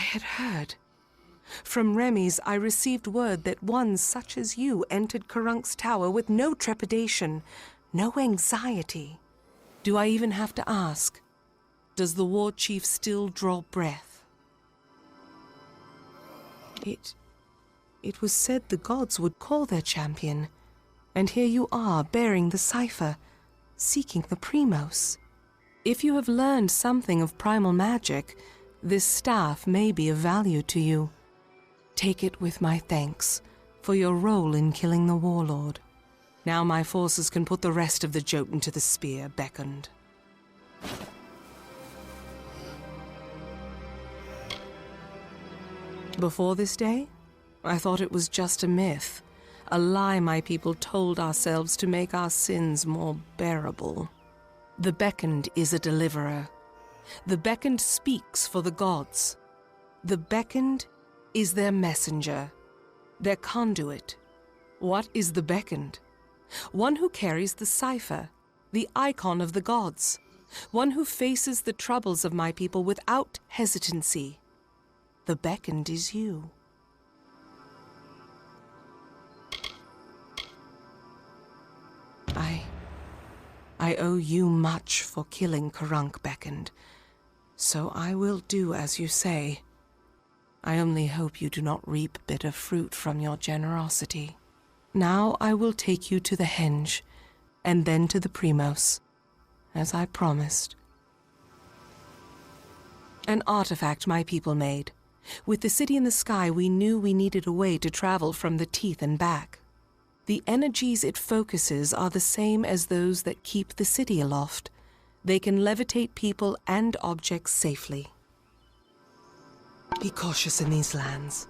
had heard. From Remy's, I received word that one such as you entered Kahrunk's tower with no trepidation, no anxiety. Do I even have to ask? Does the war chief still draw breath? It was said the gods would call their champion, and here you are bearing the cipher, seeking the Primos. If you have learned something of primal magic, this staff may be of value to you. Take it with my thanks for your role in killing the warlord. Now my forces can put the rest of the Jotun to the spear beckoned. Before this day, I thought it was just a myth, a lie my people told ourselves to make our sins more bearable. The beckoned is a deliverer. The beckoned speaks for the gods. The beckoned is their messenger, their conduit. What is the beckoned? One who carries the cipher, the icon of the gods. One who faces the troubles of my people without hesitancy. The beckoned is you. I owe you much for killing Kahrunk, beckoned. So I will do as you say. I only hope you do not reap bitter fruit from your generosity. Now I will take you to the henge, and then to the Primos, as I promised. An artifact my people made. With the city in the sky, we knew we needed a way to travel from the teeth and back. The energies it focuses are the same as those that keep the city aloft. They can levitate people and objects safely. Be cautious in these lands.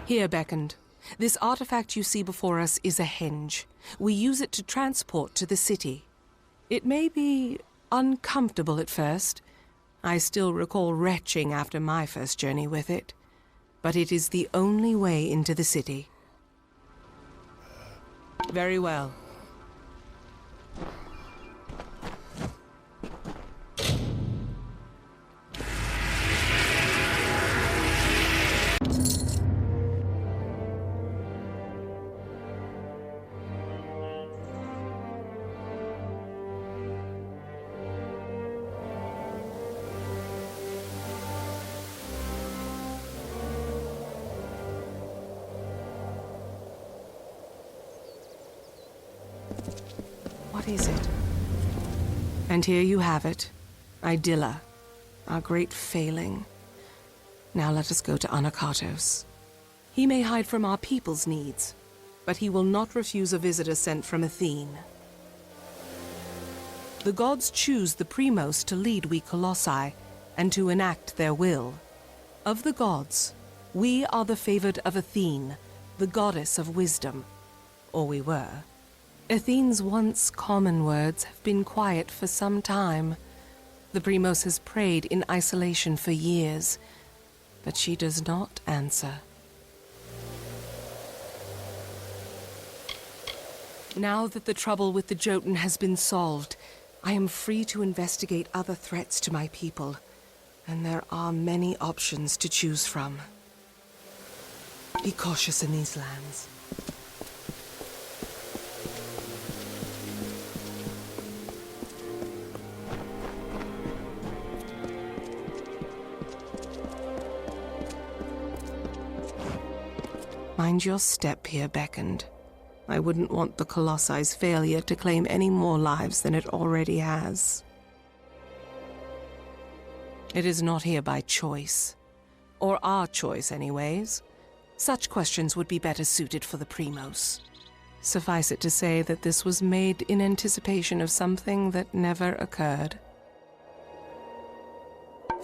Here, beckoned. This artifact you see before us is a henge. We use it to transport to the city. It may be uncomfortable at first. I still recall retching after my first journey with it. But it is the only way into the city. Very well. What is it? And here you have it. Idylla, our great failing. Now let us go to Anakatos. He may hide from our people's needs, but he will not refuse a visitor sent from Athene. The gods choose the Primos to lead we Colossi, and to enact their will. Of the gods, we are the favored of Athene, the goddess of wisdom. Or we were. Athene's once common words have been quiet for some time. The Primos has prayed in isolation for years, but she does not answer. Now that the trouble with the Jotun has been solved, I am free to investigate other threats to my people, and there are many options to choose from. Be cautious in these lands. Mind your step here, beckoned. I wouldn't want the Colossi's failure to claim any more lives than it already has. It is not here by choice. Or our choice, anyways. Such questions would be better suited for the Primos. Suffice it to say that this was made in anticipation of something that never occurred.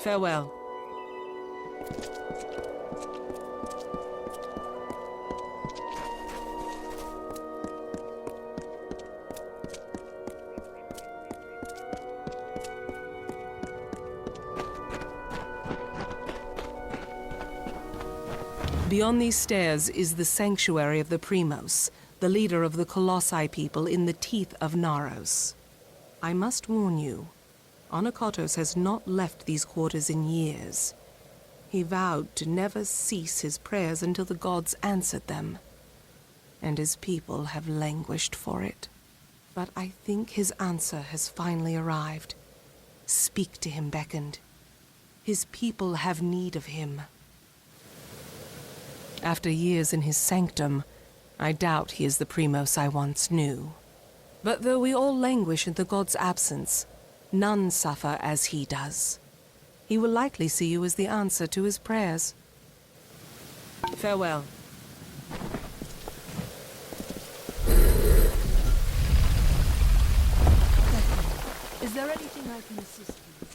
Farewell. Beyond these stairs is the sanctuary of the Primos, the leader of the Colossi people in the teeth of Naros. I must warn you, Onokotos has not left these quarters in years. He vowed to never cease his prayers until the gods answered them, and his people have languished for it. But I think his answer has finally arrived. Speak to him, beckoned. His people have need of him. After years in his sanctum, I doubt he is the Primos I once knew. But though we all languish in the god's absence, none suffer as he does. He will likely see you as the answer to his prayers. Farewell. Is there anything I can assist you with?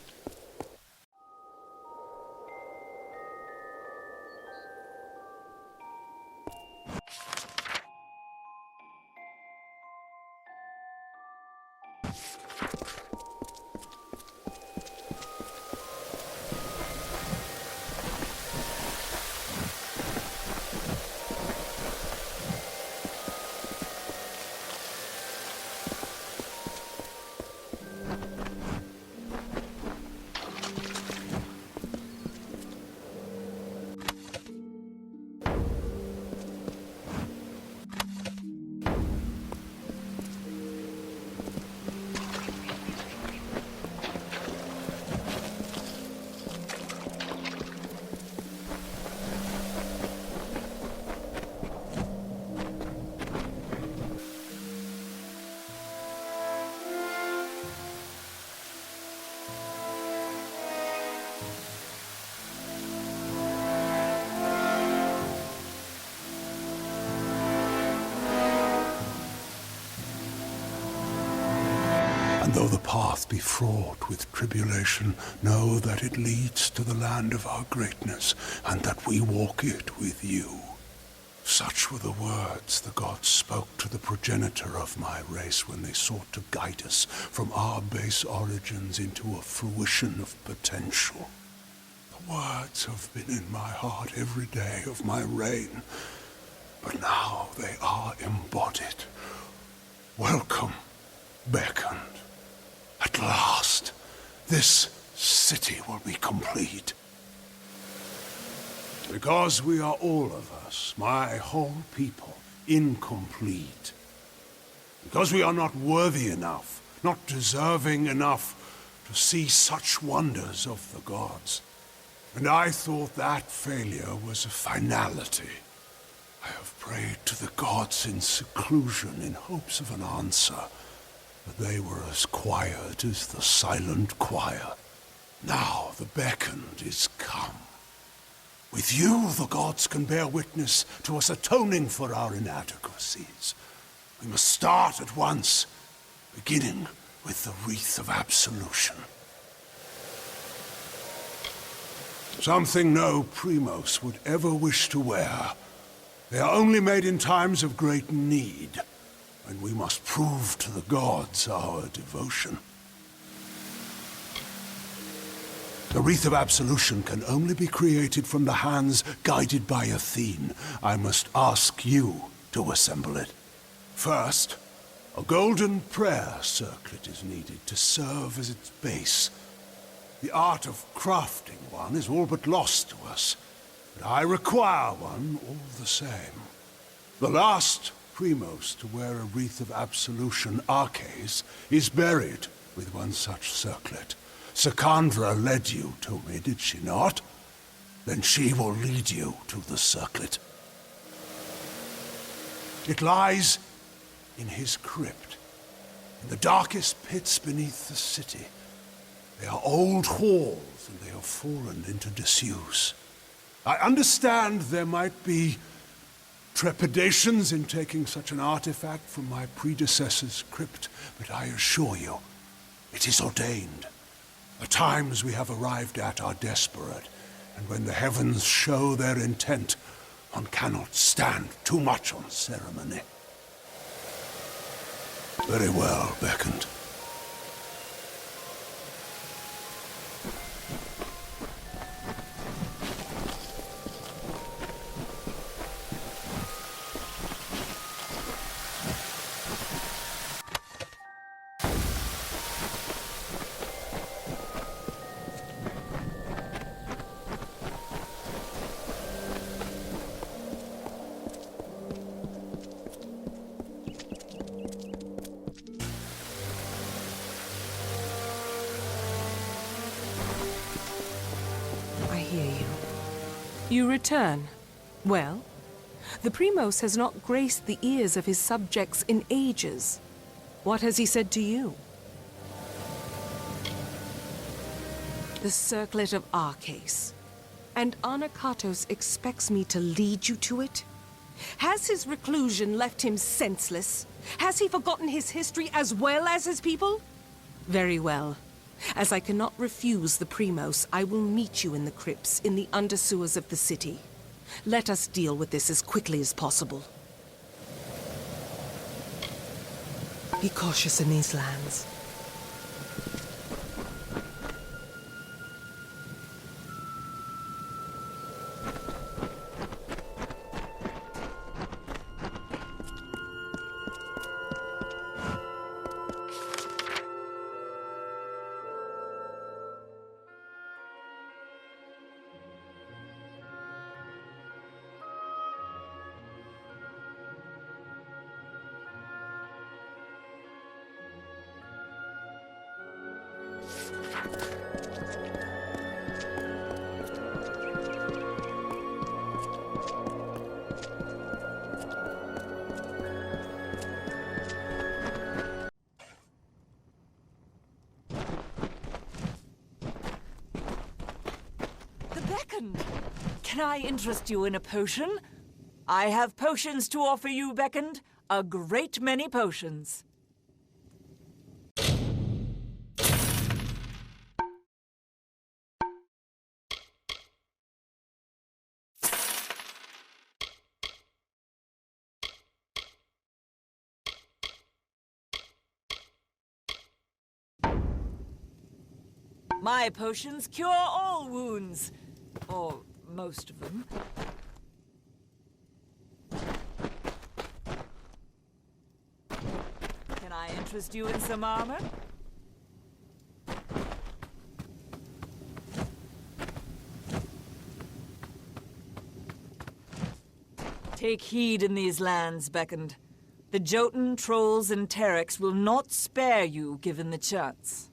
And though the path be fraught with tribulation, know that it leads to the land of our greatness, and that we walk it with you. Such were the words the gods spoke to the progenitor of my race when they sought to guide us from our base origins into a fruition of potential. The words have been in my heart every day of my reign, but now they are embodied. Welcome, beckoned. At last, this city will be complete. Because we are all of us, my whole people, incomplete. Because we are not worthy enough, not deserving enough to see such wonders of the gods. And I thought that failure was a finality. I have prayed to the gods in seclusion in hopes of an answer. But they were as quiet as the silent choir. Now the beckoned is come. With you, the gods can bear witness to us atoning for our inadequacies. We must start at once, beginning with the wreath of absolution. Something no Primos would ever wish to wear. They are only made in times of great need, when we must prove to the gods our devotion. The wreath of absolution can only be created from the hands guided by Athene. I must ask you to assemble it. First, a golden prayer circlet is needed to serve as its base. The art of crafting one is all but lost to us, but I require one all the same. The last Primos to wear a wreath of absolution, Arches, is buried with one such circlet. Sakandra led you to me, did she not? Then she will lead you to the circlet. It lies in his crypt, in the darkest pits beneath the city. They are old halls, and they have fallen into disuse. I understand there might be trepidations in taking such an artifact from my predecessor's crypt, but I assure you, it is ordained. The times we have arrived at are desperate, and when the heavens show their intent, one cannot stand too much on ceremony. Very well, Beckoned. You return. Well, the Primos has not graced the ears of his subjects in ages. What has he said to you? The circlet of Arcase. And Anakatos expects me to lead you to it? Has his reclusion left him senseless? Has he forgotten his history as well as his people? Very well. As I cannot refuse the Primos, I will meet you in the crypts in the undersewers of the city. Let us deal with this as quickly as possible. Be cautious in these lands. Can I interest you in a potion? I have potions to offer you, Beckoned. A great many potions. My potions cure all wounds. Or most of them. Can I interest you in some armor? Take heed in these lands, Beckoned. The Jotun, Trolls, and Terex will not spare you given the chance.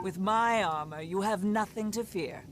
With my armor, you have nothing to fear.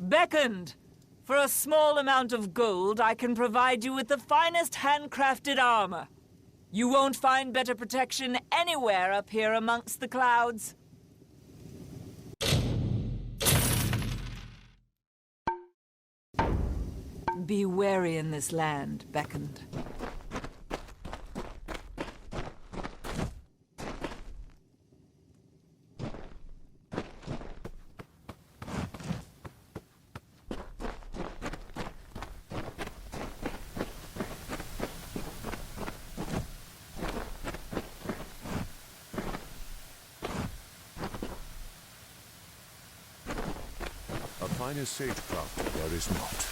Beckoned! For a small amount of gold, I can provide you with the finest handcrafted armor. You won't find better protection anywhere up here amongst the clouds. Be wary in this land, Beckoned. Finest sagecraft there is not.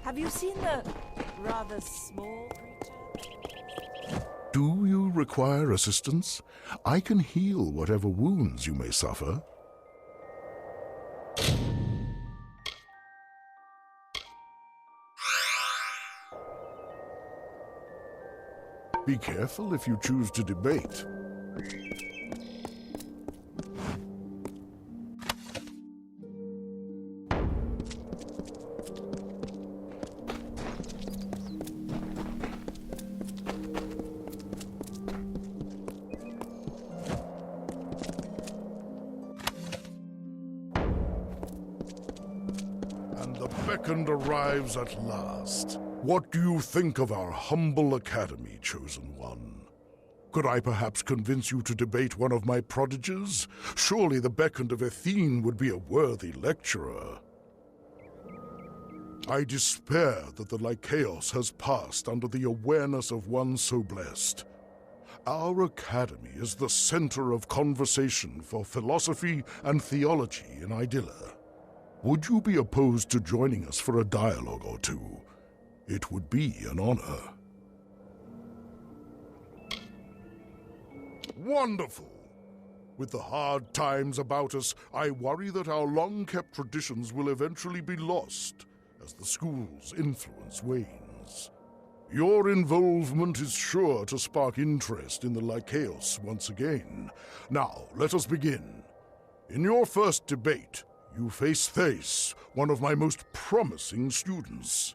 Have you seen the rather small creature? Do you require assistance? I can heal whatever wounds you may suffer. Be careful if you choose to debate. Beckoned arrives at last. What do you think of our humble academy, Chosen One? Could I perhaps convince you to debate one of my prodigies? Surely the Beckoned of Athene would be a worthy lecturer. I despair that the Lycaeus has passed under the awareness of one so blessed. Our academy is the center of conversation for philosophy and theology in Idylla. Would you be opposed to joining us for a dialogue or two? It would be an honor. Wonderful! With the hard times about us, I worry that our long-kept traditions will eventually be lost as the school's influence wanes. Your involvement is sure to spark interest in the Lycaeus once again. Now, let us begin. In your first debate, you face Thace, one of my most promising students.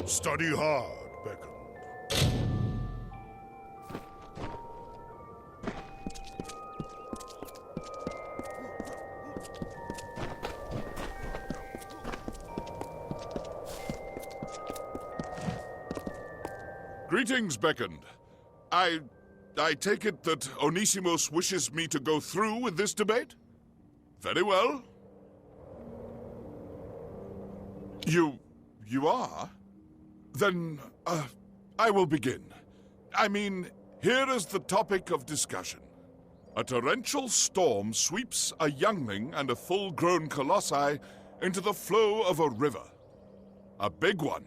Study hard, Beckoned. Greetings, Beckoned. I take it that Onisimos wishes me to go through with this debate? Very well. You are? Then, I will begin. I mean, here is the topic of discussion. A torrential storm sweeps a youngling and a full-grown colossi into the flow of a river. A big one.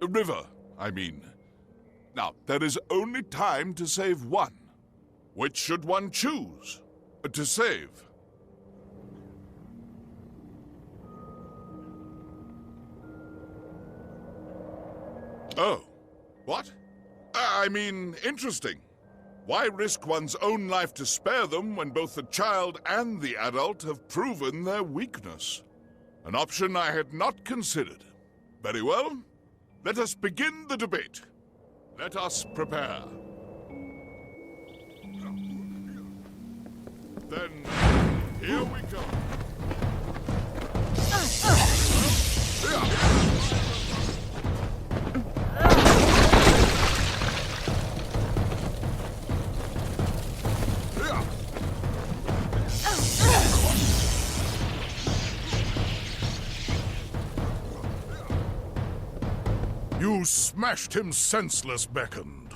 A river, I mean. Now, there is only time to save one. Which should one choose to save? Oh, what? I mean, interesting. Why risk one's own life to spare them when both the child and the adult have proven their weakness? An option I had not considered. Very well. Let us begin the debate. Let us prepare. Then, here we go. You smashed him senseless, Beckoned.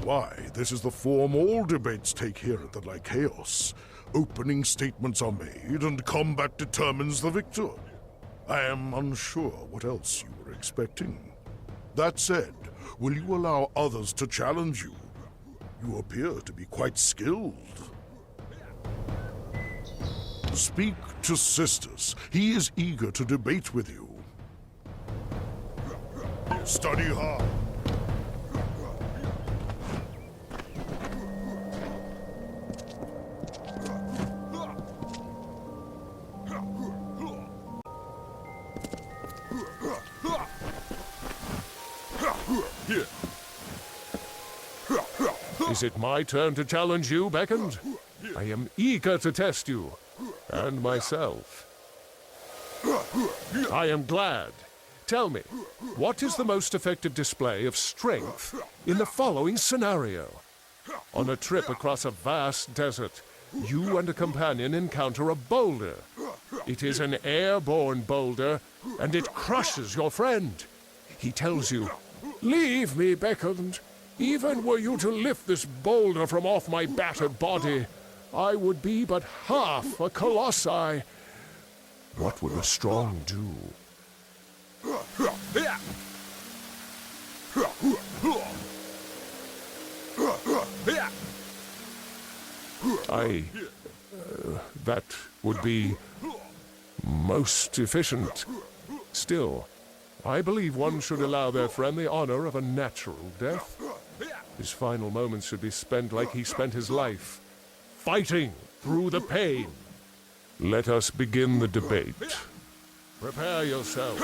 Why, this is the form all debates take here at the Lycaeus. Opening statements are made, and combat determines the victor. I am unsure what else you were expecting. That said, will you allow others to challenge you? You appear to be quite skilled. Speak to Sisters. He is eager to debate with you. Study hard. Here. Is it my turn to challenge you, Beckoned? I am eager to test you. And myself. I am glad. Tell me, what is the most effective display of strength in the following scenario? On a trip across a vast desert, you and a companion encounter a boulder. It is an airborne boulder, and it crushes your friend. He tells you, "Leave me, Beckoned. Even were you to lift this boulder from off my battered body, I would be but half a colossi." What would a strong do? That would be most efficient. Still, I believe one should allow their friend the honor of a natural death. His final moments should be spent like he spent his life, fighting through the pain. Let us begin the debate. Prepare yourself.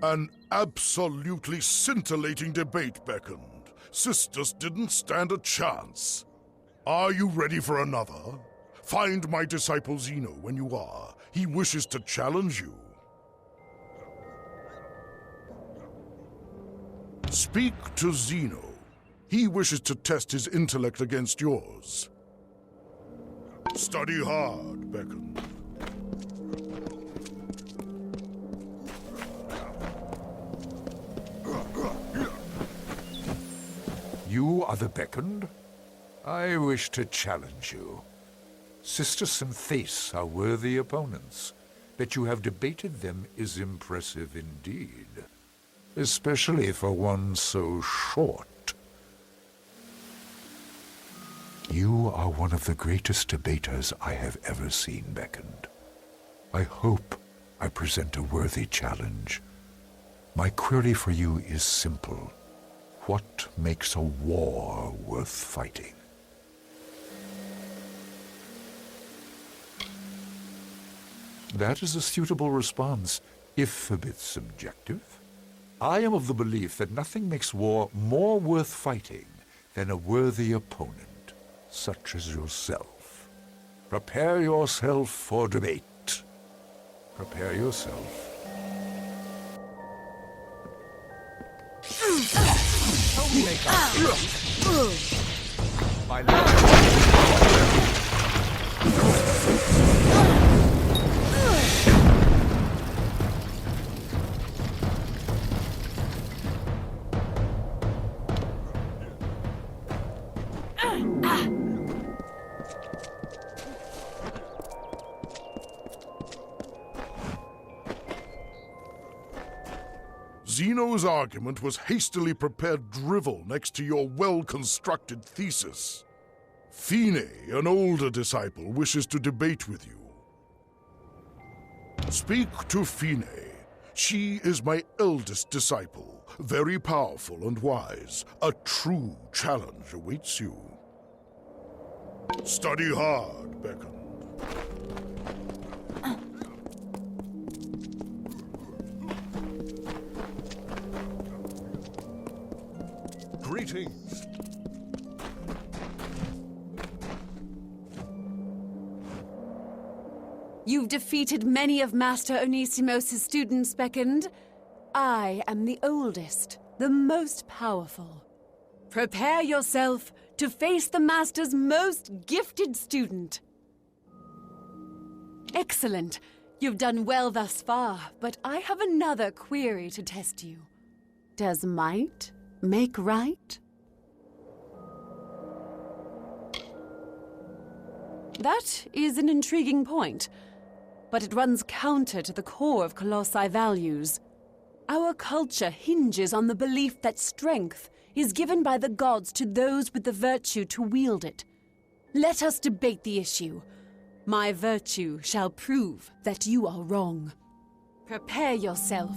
An absolutely scintillating debate, Beckoned. Sisters didn't stand a chance. Are you ready for another? Find my disciple Zeno when you are. He wishes to challenge you. Speak to Zeno. He wishes to test his intellect against yours. Study hard, Beckoned. You are the Beckoned? I wish to challenge you. Sister Synthes are worthy opponents. That you have debated them is impressive indeed. Especially for one so short. You are one of the greatest debaters I have ever seen, Beckoned. I hope I present a worthy challenge. My query for you is simple. what makes a war worth fighting? That is a suitable response, if a bit subjective. I am of the belief that nothing makes war more worth fighting than a worthy opponent, such as yourself. Prepare yourself for debate. Prepare yourself. My Zeno's argument was hastily prepared drivel next to your well-constructed thesis. Fine, an older disciple, wishes to debate with you. Speak to Fine. She is my eldest disciple, very powerful and wise. A true challenge awaits you. Study hard, Beckon. Greetings. You've defeated many of Master Onisimos' students, Beckon. I am the oldest, the most powerful. Prepare yourself to face the Master's most gifted student. Excellent. You've done well thus far, but I have another query to test you. Does might make right? That is an intriguing point, but it runs counter to the core of Colossi values. Our culture hinges on the belief that strength is given by the gods to those with the virtue to wield it. Let us debate the issue. My virtue shall prove that you are wrong. Prepare yourself.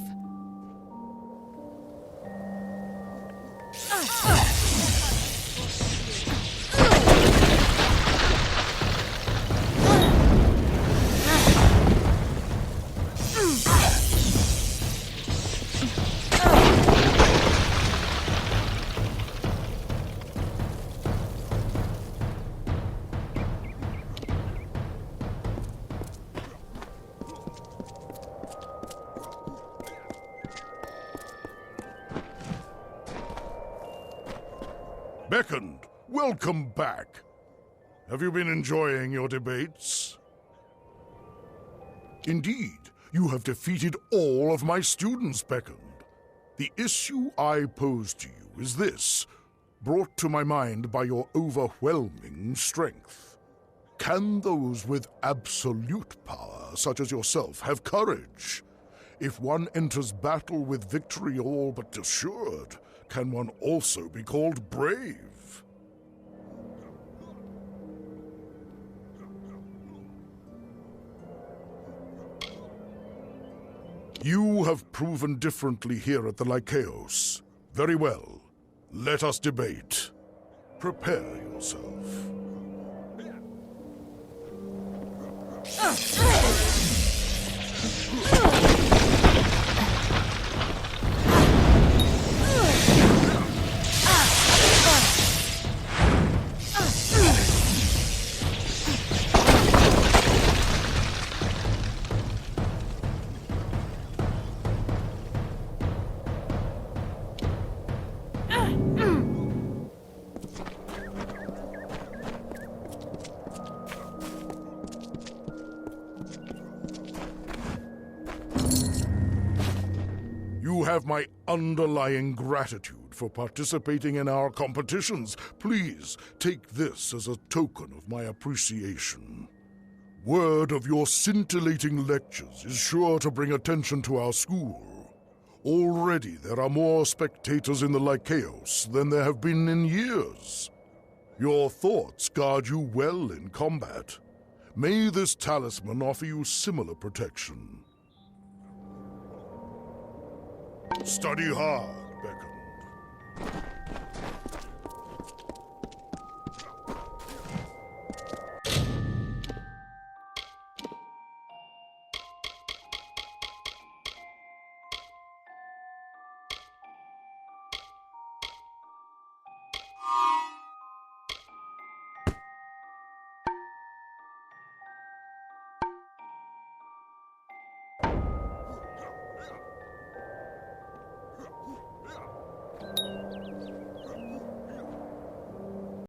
Beckon, welcome back. Have you been enjoying your debates? Indeed, you have defeated all of my students, Beckon. The issue I pose to you is this, brought to my mind by your overwhelming strength. Can those with absolute power, such as yourself, have courage? If one enters battle with victory all but assured, can one also be called brave? You have proven differently here at the Lycaeos. Very well. Let us debate. Prepare yourself. You have my underlying gratitude for participating in our competitions. Please take this as a token of my appreciation. Word of your scintillating lectures is sure to bring attention to our school. Already there are more spectators in the Lycaeos than there have been in years. Your thoughts guard you well in combat. May this talisman offer you similar protection. Study hard.